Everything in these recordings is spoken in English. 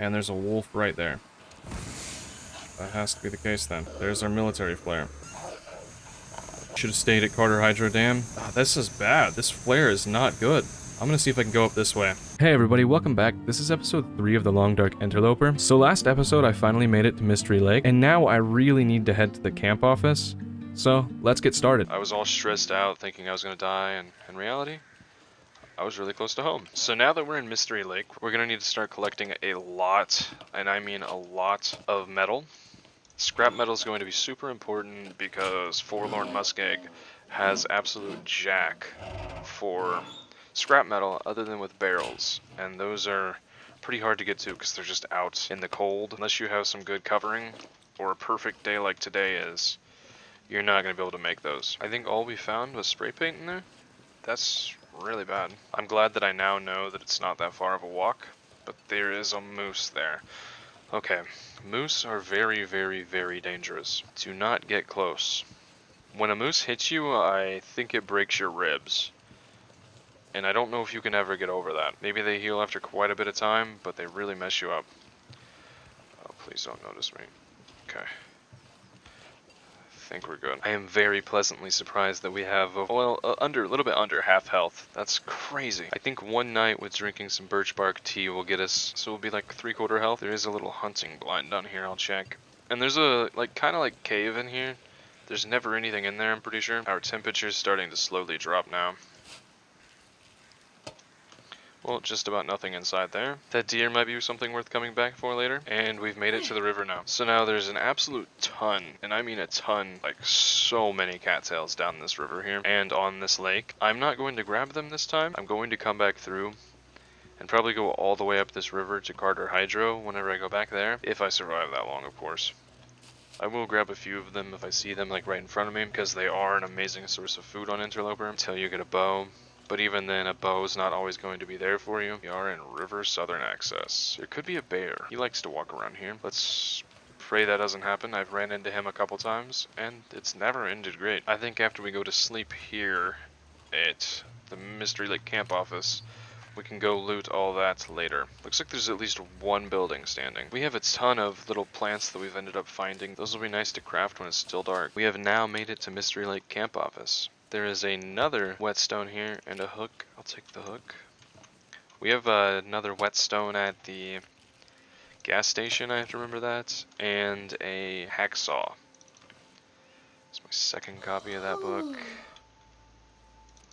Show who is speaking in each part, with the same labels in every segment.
Speaker 1: And there's a wolf right there. That has to be the case then. There's our military flare. Should have stayed at Carter Hydro Dam. Ah, this is bad. This flare is not good. I'm gonna see if I can go up this way. Hey everybody, welcome back. This is episode 3 of the Long Dark Interloper. So last episode I finally made it to Mystery Lake, and now I really need to head to the camp office. So let's get started. I was all stressed out thinking I was gonna die, and in reality, I was really close to home. So now that we're in Mystery Lake, we're gonna need to start collecting a lot, and I mean a lot, of metal. Scrap metal is going to be super important because Forlorn Muskeg has absolute jack for scrap metal other than with barrels, and those are pretty hard to get to because they're just out in the cold. Unless you have some good covering or a perfect day like today is, you're not going to be able to make those. I think all we found was spray paint in there. That's really bad. I'm glad that I now know that it's not that far of a walk, but there is a moose there. Okay, moose are very, very, very dangerous. Do not get close. When a moose hits you, I think it breaks your ribs. And I don't know if you can ever get over that. Maybe they heal after quite a bit of time, but they really mess you up. Oh, please don't notice me. Okay. I think we're good. I am very pleasantly surprised that we have, a little bit under half health. That's crazy. I think one night with drinking some birch bark tea will get us, so we'll be like 3/4 health. There is a little hunting blind down here, I'll check. And there's a, kind of like cave in here. There's never anything in there, I'm pretty sure. Our temperature's starting to slowly drop now. Well, just about nothing inside there. That deer might be something worth coming back for later. And we've made it to the river now. So now there's an absolute ton, and I mean a ton, like so many cattails down this river here and on this lake. I'm not going to grab them this time. I'm going to come back through and probably go all the way up this river to Carter Hydro whenever I go back there. If I survive that long, of course. I will grab a few of them if I see them like right in front of me, because they are an amazing source of food on Interloper until you get a bow. But even then, a bow is not always going to be there for you. We are in River Southern Access. There could be a bear. He likes to walk around here. Let's pray that doesn't happen. I've ran into him a couple times, and it's never ended great. I think after we go to sleep here at the Mystery Lake camp office, we can go loot all that later. Looks like there's at least one building standing. We have a ton of little plants that we've ended up finding. Those will be nice to craft when it's still dark. We have now made it to Mystery Lake camp office. There is another whetstone here and a hook. I'll take the hook. We have another whetstone at the gas station, I have to remember that, and a hacksaw. It's my second copy of that book.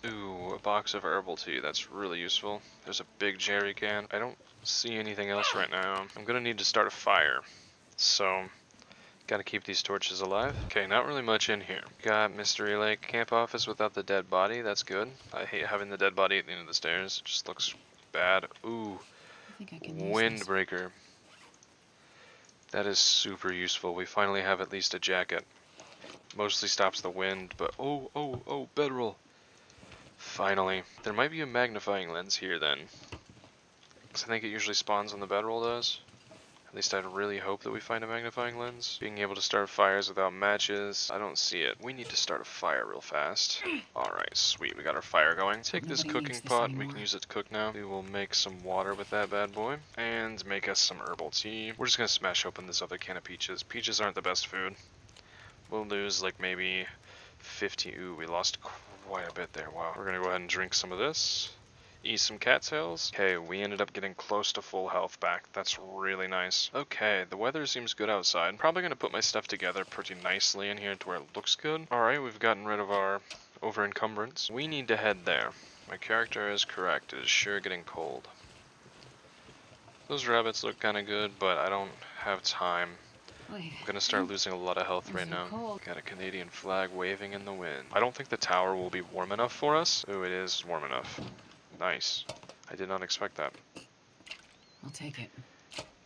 Speaker 1: Ooh, a box of herbal tea. That's really useful. There's a big jerry can. I don't see anything else right now. I'm gonna need to start a fire, so gotta keep these torches alive. Okay, not really much in here. Got Mystery Lake camp office without the dead body. That's good. I hate having the dead body at the end of the stairs. It just looks bad. Ooh, windbreaker. That is super useful. We finally have at least a jacket. Mostly stops the wind, but oh, bedroll. Finally. There might be a magnifying lens here then, because I think it usually spawns when the bedroll does. At least I'd really hope that we find a magnifying lens. Being able to start fires without matches, I don't see it. We need to start a fire real fast. Alright, sweet, we got our fire going. Take this cooking pot, we can use it to cook now. We will make some water with that bad boy, and make us some herbal tea. We're just gonna smash open this other can of peaches. Peaches aren't the best food. We'll lose like maybe 50, ooh, we lost quite a bit there, wow. We're gonna go ahead and drink some of this. Eat some cattails. Okay, we ended up getting close to full health back. That's really nice. Okay, the weather seems good outside. Probably gonna put my stuff together pretty nicely in here to where it looks good. Alright, we've gotten rid of our over encumbrance. We need to head there. My character is correct. It is sure getting cold. Those rabbits look kinda good, but I don't have time. I'm gonna start losing a lot of health right now. Got a Canadian flag waving in the wind. I don't think the tower will be warm enough for us. Oh, it is warm enough. Nice. I did not expect that.
Speaker 2: I'll take it.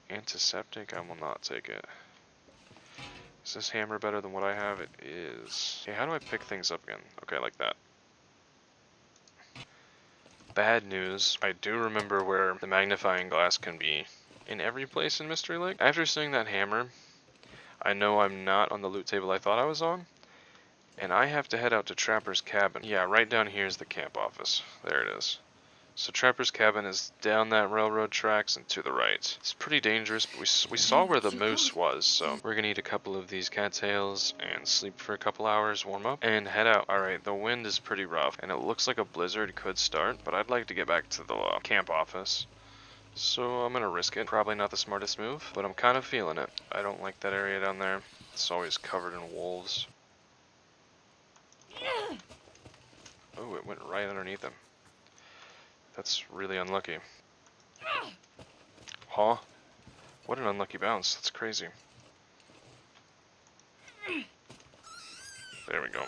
Speaker 1: Antiseptic? I will not take it. Is this hammer better than what I have? It is. Okay, how do I pick things up again? Okay, like that. Bad news. I do remember where the magnifying glass can be in every place in Mystery Lake. After seeing that hammer, I know I'm not on the loot table I thought I was on. And I have to head out to Trapper's cabin. Yeah, right down here is the camp office. There it is. So Trapper's Cabin is down that railroad tracks and to the right. It's pretty dangerous, but we saw where the moose was, so we're gonna eat a couple of these cattails and sleep for a couple hours, warm up, and head out. Alright, the wind is pretty rough, and it looks like a blizzard could start, but I'd like to get back to the camp office. So I'm gonna risk it. Probably not the smartest move, but I'm kind of feeling it. I don't like that area down there. It's always covered in wolves. Oh, it went right underneath him. That's really unlucky. Huh? What an unlucky bounce. That's crazy. There we go.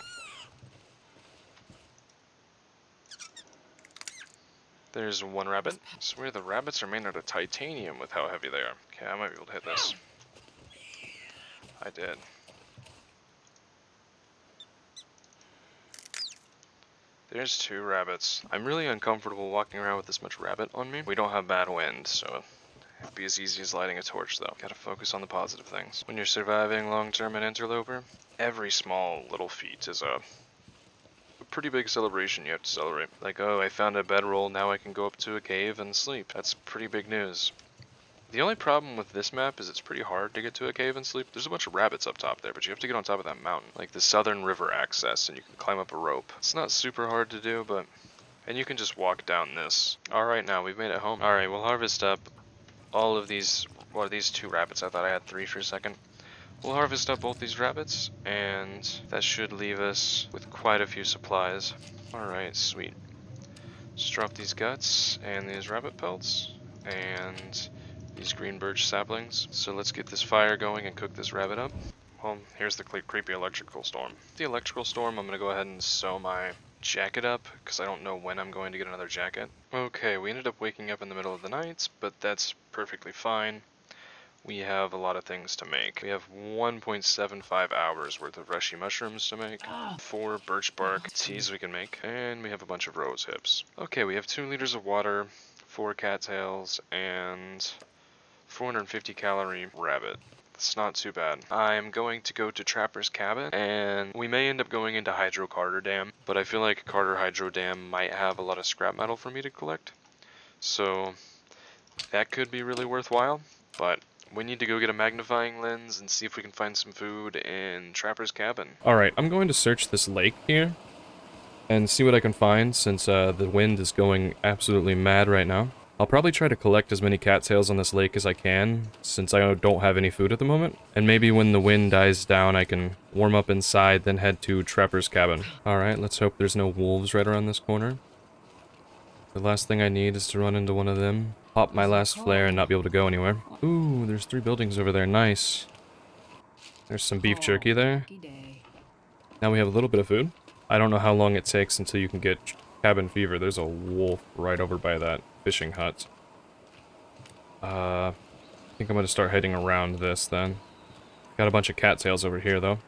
Speaker 1: There's one rabbit. I swear the rabbits are made out of titanium with how heavy they are. Okay, I might be able to hit this. I did. There's two rabbits. I'm really uncomfortable walking around with this much rabbit on me. We don't have bad wind, so it'd be as easy as lighting a torch though. Gotta focus on the positive things. When you're surviving long-term in Interloper, every small little feat is a pretty big celebration you have to celebrate. Like, oh, I found a bedroll, now I can go up to a cave and sleep. That's pretty big news. The only problem with this map is it's pretty hard to get to a cave and sleep. There's a bunch of rabbits up top there, but you have to get on top of that mountain. Like the southern river access, and you can climb up a rope. It's not super hard to do, but... And you can just walk down this. Alright, now we've made it home. Alright, we'll harvest up all of these... Well, these two rabbits. I thought I had three for a second. We'll harvest up both these rabbits, and that should leave us with quite a few supplies. Alright, sweet. Let's drop these guts, and these rabbit pelts, and... these green birch saplings. So let's get this fire going and cook this rabbit up. Well, here's the creepy electrical storm. The electrical storm, I'm gonna go ahead and sew my jacket up, because I don't know when I'm going to get another jacket. Okay, we ended up waking up in the middle of the night, but that's perfectly fine. We have a lot of things to make. We have 1.75 hours worth of reishi mushrooms to make, 4 birch bark teas we can make, and we have a bunch of rose hips. Okay, we have 2 liters of water, 4 cattails, and 450 calorie rabbit. That's not too bad. I'm going to go to Trapper's Cabin, and we may end up going into Hydro Carter Dam, but I feel like Carter Hydro Dam might have a lot of scrap metal for me to collect. So that could be really worthwhile, but we need to go get a magnifying lens and see if we can find some food in Trapper's Cabin. Alright, I'm going to search this lake here and see what I can find, since the wind is going absolutely mad right now. I'll probably try to collect as many cattails on this lake as I can, since I don't have any food at the moment. And maybe when the wind dies down, I can warm up inside, then head to Trapper's Cabin. Alright, let's hope there's no wolves right around this corner. The last thing I need is to run into one of them, pop my last flare, and not be able to go anywhere. Ooh, there's 3 buildings over there. Nice. There's some beef jerky there. Now we have a little bit of food. I don't know how long it takes until you can get cabin fever. There's a wolf right over by that fishing hut. I think I'm going to start heading around this then. Got a bunch of cattails over here though.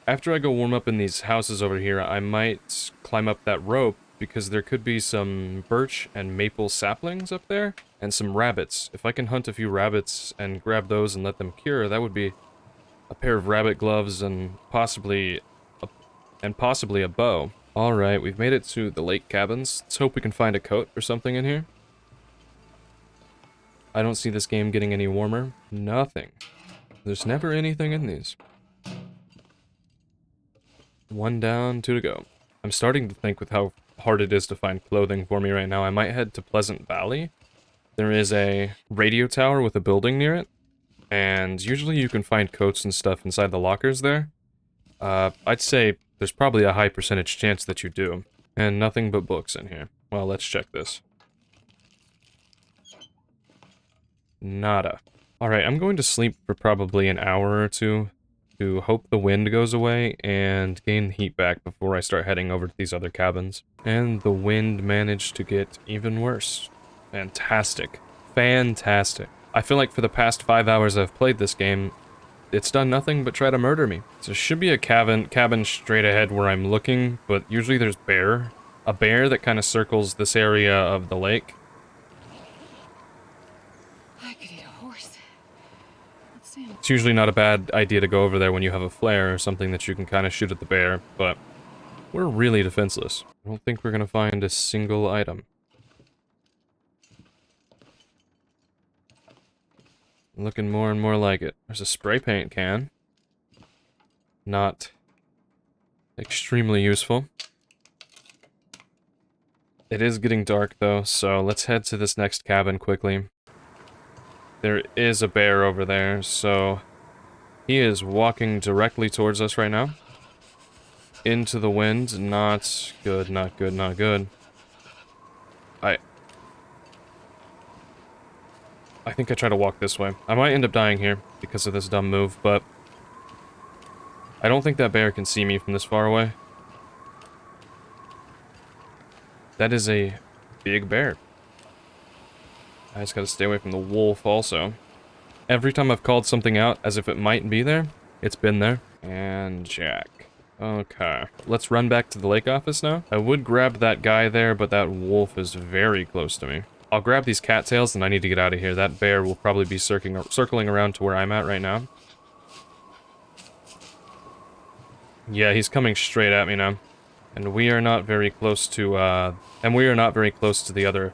Speaker 1: After I go warm up in these houses over here, I might climb up that rope, because there could be some birch and maple saplings up there, and some rabbits. If I can hunt a few rabbits and grab those and let them cure, that would be a pair of rabbit gloves and possibly a bow. Alright, we've made it to the lake cabins. Let's hope we can find a coat or something in here. I don't see this game getting any warmer. Nothing. There's never anything in these. 1 down, 2 to go. I'm starting to think with how hard it is to find clothing for me right now, I might head to Pleasant Valley. There is a radio tower with a building near it, and usually you can find coats and stuff inside the lockers there. I'd say there's probably a high percentage chance that you do. And nothing but books in here. Well, let's check this. Nada. Alright, I'm going to sleep for probably an hour or two to hope the wind goes away and gain the heat back before I start heading over to these other cabins. And the wind managed to get even worse. Fantastic. Fantastic. I feel like for the past 5 hours I've played this game, it's done nothing but try to murder me. So there should be a cabin straight ahead where I'm looking, but usually there's a bear that kind of circles this area of the lake.
Speaker 2: I could eat a horse. Let's see.
Speaker 1: It's usually not a bad idea to go over there when you have a flare or something that you can kind of shoot at the bear, but we're really defenseless. I don't think we're gonna find a single item. Looking more and more like it. There's a spray paint can. Not extremely useful. It is getting dark though, so let's head to this next cabin quickly. There is a bear over there, so he is walking directly towards us right now. Into the wind. Not good, not good, not good. I think I try to walk this way. I might end up dying here because of this dumb move, but I don't think that bear can see me from this far away. That is a big bear. I just gotta stay away from the wolf also. Every time I've called something out as if it might be there, it's been there. And Jack. Okay. Let's run back to the lake office now. I would grab that guy there, but that wolf is very close to me. I'll grab these cattails and I need to get out of here. That bear will probably be circling around to where I'm at right now. Yeah, he's coming straight at me now. And we are not very close to, the other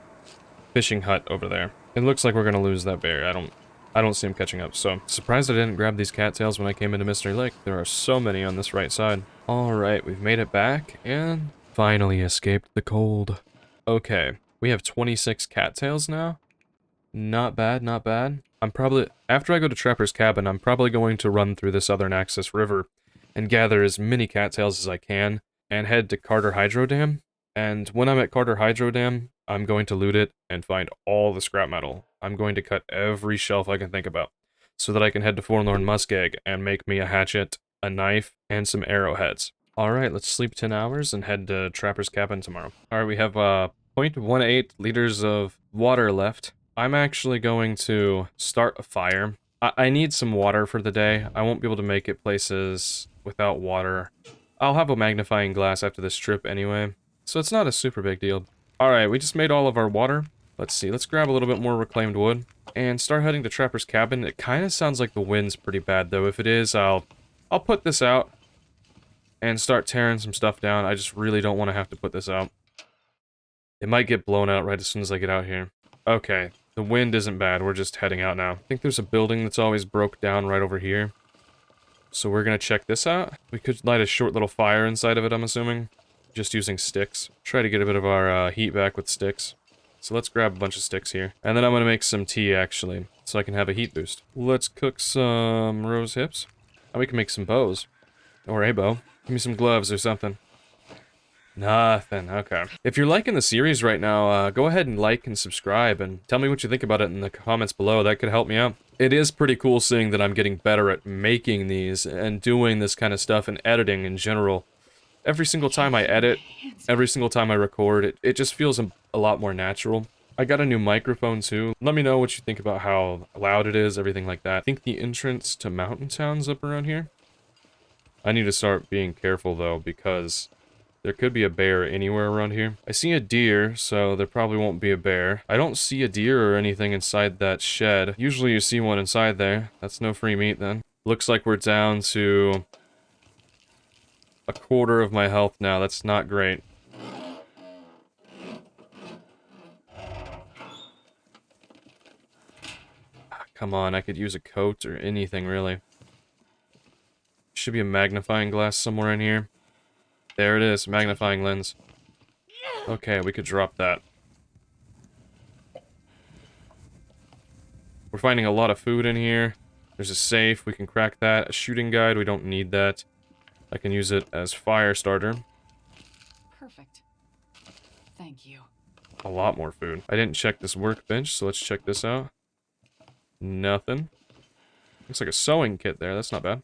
Speaker 1: fishing hut over there. It looks like we're gonna lose that bear. I don't see him catching up, so surprised I didn't grab these cattails when I came into Mystery Lake. There are so many on this right side. Alright, we've made it back, and finally escaped the cold. Okay, we have 26 cattails now. Not bad, not bad. After I go to Trapper's Cabin, I'm probably going to run through the Southern Axis River and gather as many cattails as I can, and head to Carter Hydro Dam. And when I'm at Carter Hydro Dam, I'm going to loot it and find all the scrap metal. I'm going to cut every shelf I can think about, so that I can head to Forlorn Muskeg and make me a hatchet, a knife, and some arrowheads. Alright, let's sleep 10 hours and head to Trapper's Cabin tomorrow. Alright, we have 0.18 liters of water left. I'm actually going to start a fire. I need some water for the day. I won't be able to make it places without water. I'll have a magnifying glass after this trip anyway, so it's not a super big deal. Alright, we just made all of our water. Let's see, let's grab a little bit more reclaimed wood and start heading to Trapper's Cabin. It kind of sounds like the wind's pretty bad though. If it is, I'll put this out and start tearing some stuff down. I just really don't want to have to put this out. It might get blown out right as soon as I get out here. Okay, the wind isn't bad. We're just heading out now. I think there's a building that's always broke down right over here. So we're gonna check this out. We could light a short little fire inside of it, I'm assuming. Just using sticks. Try to get a bit of our heat back with sticks. So let's grab a bunch of sticks here. And then I'm gonna make some tea, actually, so I can have a heat boost. Let's cook some rose hips. And we can make some bows. Or a bow. Give me some gloves or something. Nothing, okay. If you're liking the series right now, go ahead and like and subscribe, and tell me what you think about it in the comments below. That could help me out. It is pretty cool seeing that I'm getting better at making these, and doing this kind of stuff, and editing in general. Every single time I edit, every single time I record, it just feels a lot more natural. I got a new microphone too. Let me know what you think about how loud it is, everything like that. I think the entrance to Mountain Town's up around here. I need to start being careful though, because there could be a bear anywhere around here. I see a deer, so there probably won't be a bear. I don't see a deer or anything inside that shed. Usually you see one inside there. That's no free meat then. Looks like we're down to a quarter of my health now. That's not great. Come on, I could use a coat or anything really. Should be a magnifying glass somewhere in here. There it is, magnifying lens. Okay, we could drop that. We're finding a lot of food in here. There's a safe, we can crack that. A shooting guide, we don't need that. I can use it as fire starter.
Speaker 2: Perfect. Thank you.
Speaker 1: A lot more food. I didn't check this workbench, so let's check this out. Nothing. Looks like a sewing kit there, that's not bad.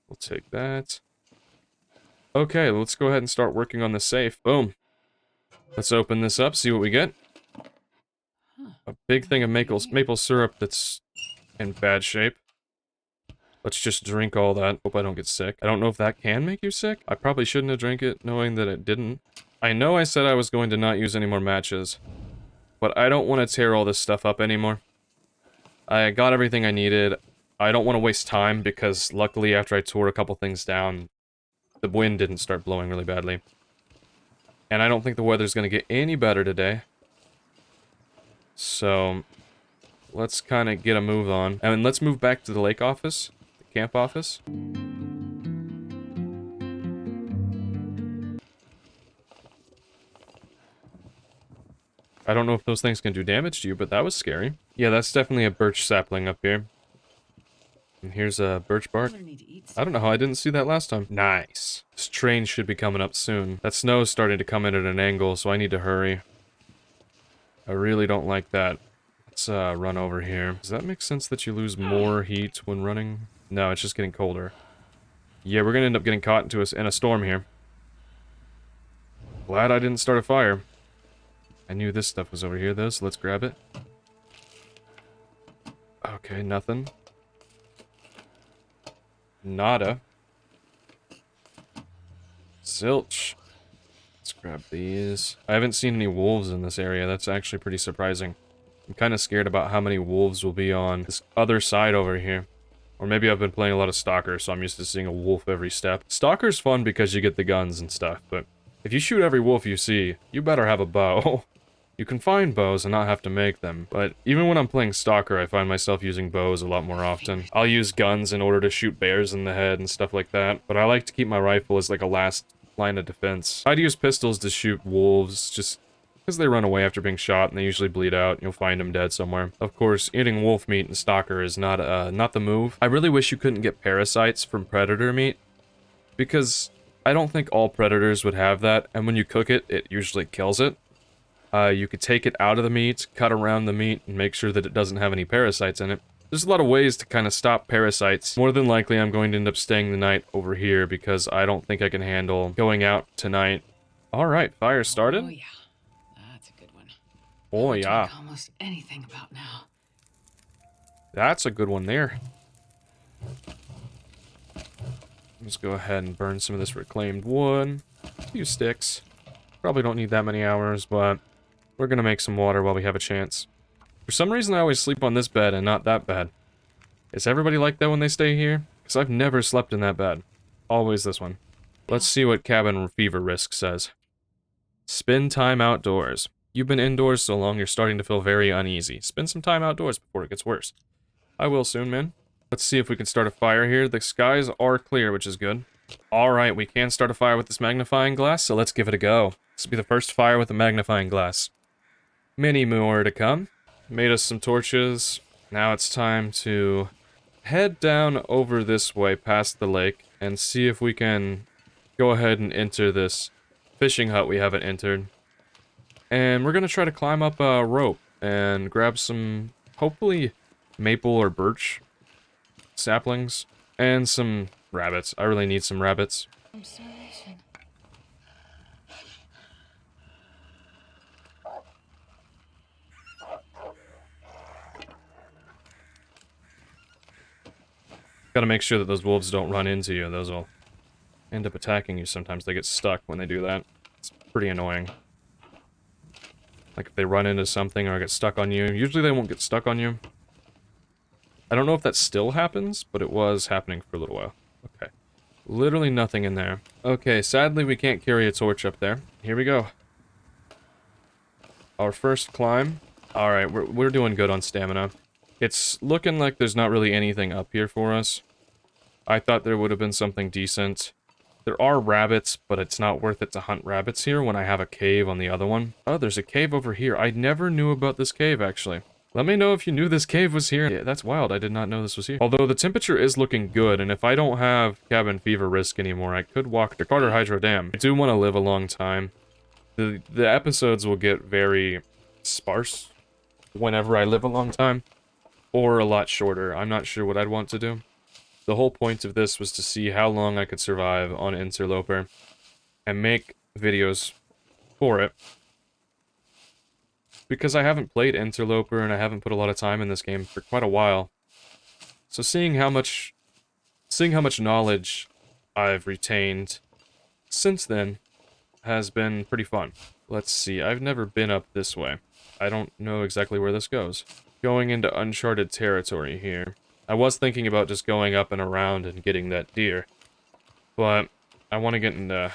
Speaker 1: We'll take that. Okay, let's go ahead and start working on the safe. Boom. Let's open this up, see what we get. A big thing of maple syrup that's in bad shape. Let's just drink all that. Hope I don't get sick. I don't know if that can make you sick. I probably shouldn't have drank it, knowing that it didn't. I know I said I was going to not use any more matches, but I don't want to tear all this stuff up anymore. I got everything I needed. I don't want to waste time, because luckily after I tore a couple things down, the wind didn't start blowing really badly. And I don't think the weather's going to get any better today. So, let's kind of get a move on. And let's move back to the lake office, the camp office. I don't know if those things can do damage to you, but that was scary. Yeah, that's definitely a birch sapling up here. And here's a birch bark. I don't know how I didn't see that last time. Nice. This train should be coming up soon. That snow is starting to come in at an angle, so I need to hurry. I really don't like that. Let's run over here. Does that make sense that you lose more heat when running? No, it's just getting colder. Yeah, we're gonna end up getting caught into in a storm here. Glad I didn't start a fire. I knew this stuff was over here though, so let's grab it. Okay, nothing. Nada. Zilch. Let's grab these. I haven't seen any wolves in this area. That's actually pretty surprising. I'm kind of scared about how many wolves will be on this other side over here. Or maybe I've been playing a lot of Stalker, so I'm used to seeing a wolf every step. Stalker's fun because you get the guns and stuff, but if you shoot every wolf you see, you better have a bow. You can find bows and not have to make them, but even when I'm playing Stalker, I find myself using bows a lot more often. I'll use guns in order to shoot bears in the head and stuff like that, but I like to keep my rifle as like a last line of defense. I'd use pistols to shoot wolves, just because they run away after being shot and they usually bleed out and you'll find them dead somewhere. Of course, eating wolf meat in Stalker is not the move. I really wish you couldn't get parasites from predator meat, because I don't think all predators would have that, and when you cook it, it usually kills it. You could take it out of the meat, cut around the meat, and make sure that it doesn't have any parasites in it. There's a lot of ways to kind of stop parasites. More than likely, I'm going to end up staying the night over here because I don't think I can handle going out tonight. Alright, fire started.
Speaker 2: Oh, yeah. That's a good one.
Speaker 1: Oh, yeah.
Speaker 2: Almost anything about now.
Speaker 1: That's a good one there. Let's go ahead and burn some of this reclaimed wood. A few sticks. Probably don't need that many hours, but we're gonna make some water while we have a chance. For some reason, I always sleep on this bed and not that bed. Is everybody like that when they stay here? Because I've never slept in that bed. Always this one. Let's see what cabin fever risk says. Spend time outdoors. You've been indoors so long you're starting to feel very uneasy. Spend some time outdoors before it gets worse. I will soon, man. Let's see if we can start a fire here. The skies are clear, which is good. Alright, we can start a fire with this magnifying glass, so let's give it a go. This will be the first fire with a magnifying glass. Many more to come. Made us some torches. Now it's time to head down over this way past the lake and see if we can go ahead and enter this fishing hut we haven't entered. And we're going to try to climb up a rope and grab some, hopefully, maple or birch saplings and some rabbits. I really need some rabbits.
Speaker 2: Observation.
Speaker 1: Gotta make sure that those wolves don't run into you. Those will end up attacking you sometimes. They get stuck when they do that. It's pretty annoying. Like if they run into something or get stuck on you. Usually they won't get stuck on you. I don't know if that still happens, but it was happening for a little while. Okay. Literally nothing in there. Okay, sadly we can't carry a torch up there. Here we go. Our first climb. Alright, we're doing good on stamina. It's looking like there's not really anything up here for us. I thought there would have been something decent. There are rabbits, but it's not worth it to hunt rabbits here when I have a cave on the other one. Oh, there's a cave over here. I never knew about this cave, actually. Let me know if you knew this cave was here. Yeah, that's wild. I did not know this was here. Although the temperature is looking good, and if I don't have cabin fever risk anymore, I could walk to Carter Hydro Dam. I do want to live a long time. The episodes will get very sparse whenever I live a long time. Or a lot shorter. I'm not sure what I'd want to do. The whole point of this was to see how long I could survive on Interloper and make videos for it. Because I haven't played Interloper and I haven't put a lot of time in this game for quite a while. So seeing how much knowledge I've retained since then has been pretty fun. Let's see, I've never been up this way. I don't know exactly where this goes. Going into uncharted territory here. I was thinking about just going up and around and getting that deer. But I want to get into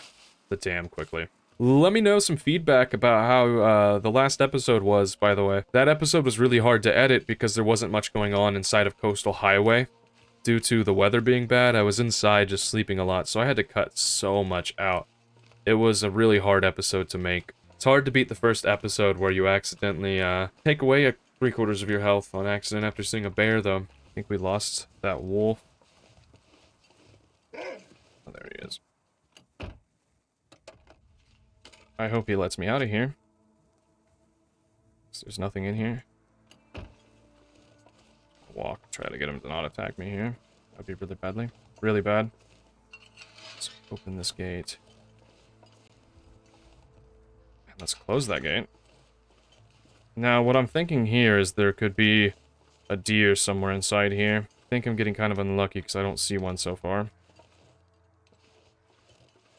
Speaker 1: the dam quickly.
Speaker 3: Let me know some feedback about how the last episode was, by the way. That episode was really hard to edit because there wasn't much going on inside of Coastal Highway. Due to the weather being bad, I was inside just sleeping a lot, so I had to cut so much out. It was a really hard episode to make. It's hard to beat the first episode where you accidentally take away 3/4 of your health on accident after seeing a bear, though. I think we lost that wolf. Oh, there he is. I hope he lets me out of here. There's nothing in here. Walk, try to get him to not attack me here. That'd be really badly. Really bad. Let's open this gate. And let's close that gate. Now, what I'm thinking here is there could be a deer somewhere inside here. I think I'm getting kind of unlucky because I don't see one so far.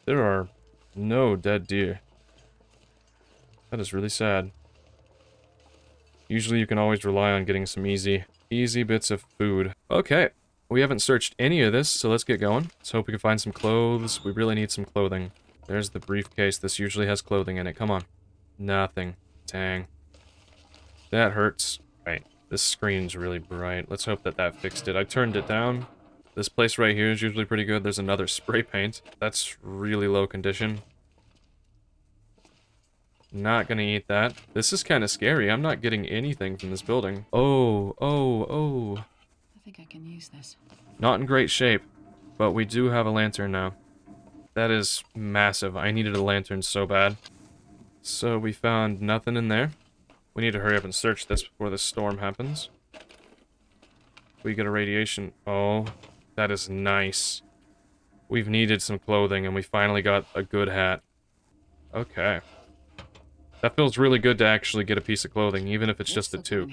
Speaker 3: There are no dead deer. That is really sad. Usually you can always rely on getting some easy bits of food. Okay, we haven't searched any of this, so let's get going. Let's hope we can find some clothes. We really need some clothing. There's the briefcase. This usually has clothing in it. Come on. Nothing. Dang. That hurts. Right. This screen's really bright. Let's hope that fixed it. I turned it down. This place right here is usually pretty good. There's another spray paint. That's really low condition. Not gonna eat that. This is kind of scary. I'm not getting anything from this building. Oh.
Speaker 2: I think I can use this.
Speaker 3: Not in great shape, but we do have a lantern now. That is massive. I needed a lantern so bad. So we found nothing in there. We need to hurry up and search this before this storm happens. We get a radiation. Oh, that is nice. We've needed some clothing, and we finally got a good hat. Okay. That feels really good to actually get a piece of clothing, even if it's just a tube.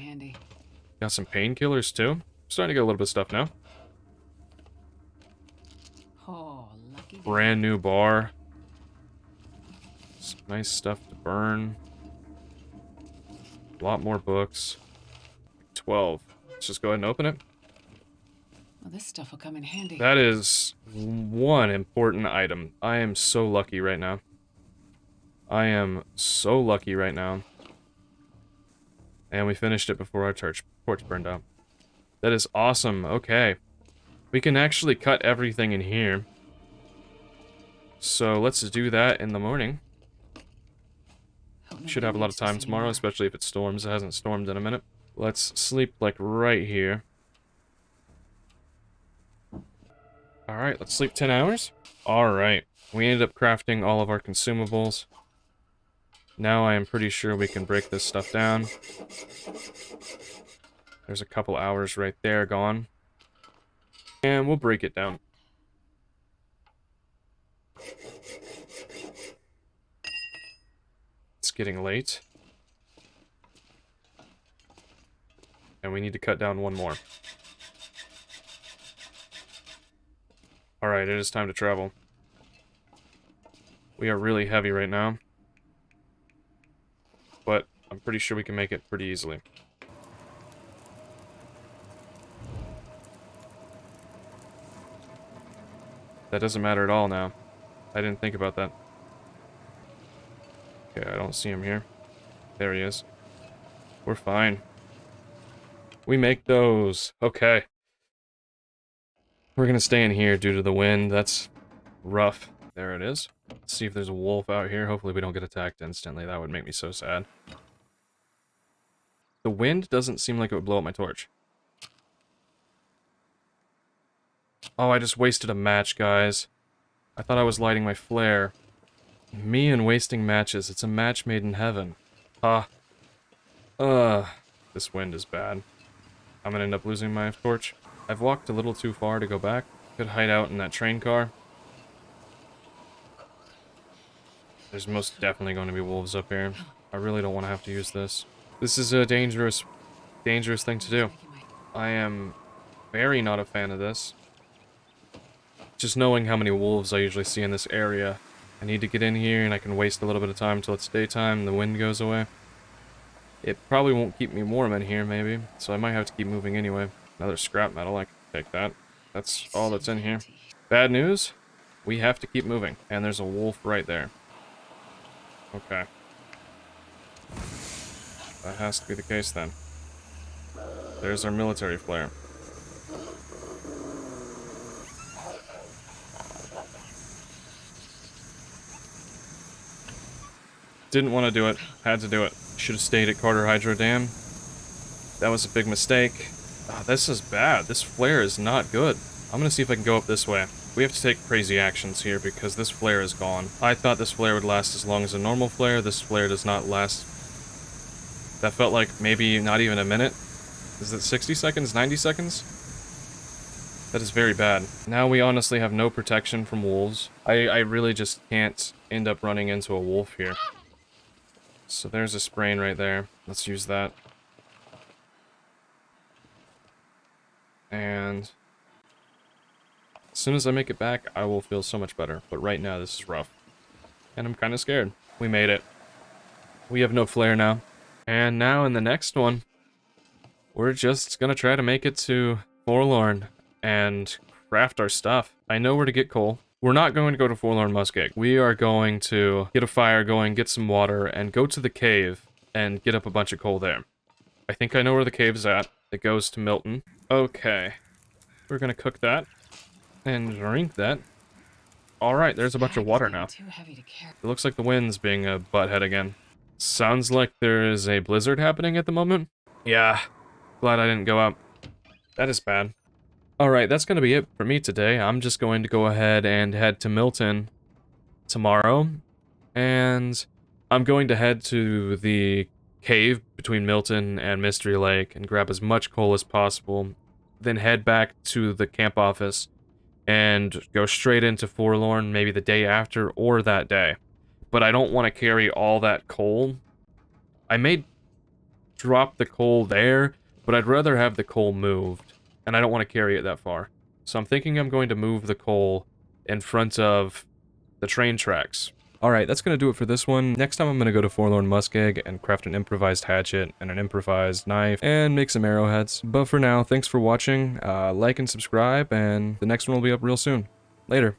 Speaker 3: Got some painkillers, too. Starting to get a little bit of stuff now.
Speaker 2: Oh, lucky.
Speaker 3: Brand new bar. Some nice stuff to burn. A lot more books. 12. Let's just go ahead and open it.
Speaker 2: Well, this stuff will come in handy.
Speaker 3: That is one important item. I am so lucky right now. I am so lucky right now. And we finished it before our torch burned out. That is awesome. Okay. We can actually cut everything in here. So let's do that in the morning. Should have a lot of time tomorrow, especially if it storms. It hasn't stormed in a minute. Let's sleep like right here. Alright, let's sleep 10 hours. Alright. We ended up crafting all of our consumables. Now I am pretty sure we can break this stuff down. There's a couple hours right there gone. And we'll break it down. It's getting late. And we need to cut down one more. Alright, it is time to travel. We are really heavy right now. But I'm pretty sure we can make it pretty easily. That doesn't matter at all now. I didn't think about that. Okay, I don't see him here. There he is. We're fine. We make those. Okay. We're gonna stay in here due to the wind. That's rough. There it is. Let's see if there's a wolf out here. Hopefully we don't get attacked instantly. That would make me so sad. The wind doesn't seem like it would blow up my torch. Oh, I just wasted a match, guys. I thought I was lighting my flare. Me and wasting matches. It's a match made in heaven. This wind is bad. I'm gonna end up losing my torch. I've walked a little too far to go back. Could hide out in that train car. There's most definitely going to be wolves up here. I really don't want to have to use this. This is a dangerous thing to do. I am very not a fan of this. Just knowing how many wolves I usually see in this area. I need to get in here and I can waste a little bit of time until it's daytime and the wind goes away. It probably won't keep me warm in here, maybe. So I might have to keep moving anyway. Another scrap metal, I can take that. That's all that's in here. Bad news, we have to keep moving. And there's a wolf right there. Okay. That has to be the case then. There's our military flare. Didn't want to do it. Had to do it. Should have stayed at Carter Hydro Dam. That was a big mistake. Oh, this is bad. This flare is not good. I'm gonna see if I can go up this way. We have to take crazy actions here because this flare is gone. I thought this flare would last as long as a normal flare. This flare does not last. That felt like maybe not even a minute. Is it 60 seconds? 90 seconds? That is very bad. Now we honestly have no protection from wolves. I really just can't end up running into a wolf here. So there's a sprain right there. Let's use that. And as soon as I make it back, I will feel so much better. But right now, this is rough. And I'm kind of scared. We made it. We have no flare now. And now in the next one, we're just gonna try to make it to Forlorn and craft our stuff. I know where to get coal. We're not going to go to Forlorn Muskeg. We are going to get a fire going, get some water, and go to the cave and get up a bunch of coal there. I think I know where the cave's at. It goes to Milton. Okay. We're gonna cook that and drink that. Alright, there's a bunch of water now.
Speaker 2: Too heavy to carry.
Speaker 3: It looks like the wind's being a butthead again. Sounds like there is a blizzard happening at the moment. Yeah. Glad I didn't go out. That is bad. Alright, that's going to be it for me today. I'm just going to go ahead and head to Milton tomorrow. And I'm going to head to the cave between Milton and Mystery Lake and grab as much coal as possible. Then head back to the camp office and go straight into Forlorn maybe the day after or that day. But I don't want to carry all that coal. I may drop the coal there, but I'd rather have the coal moved. And I don't want to carry it that far. So I'm thinking I'm going to move the coal in front of the train tracks. Alright, that's going to do it for this one. Next time I'm going to go to Forlorn Muskeg and craft an improvised hatchet and an improvised knife and make some arrowheads. But for now, thanks for watching. Like and subscribe, and the next one will be up real soon. Later.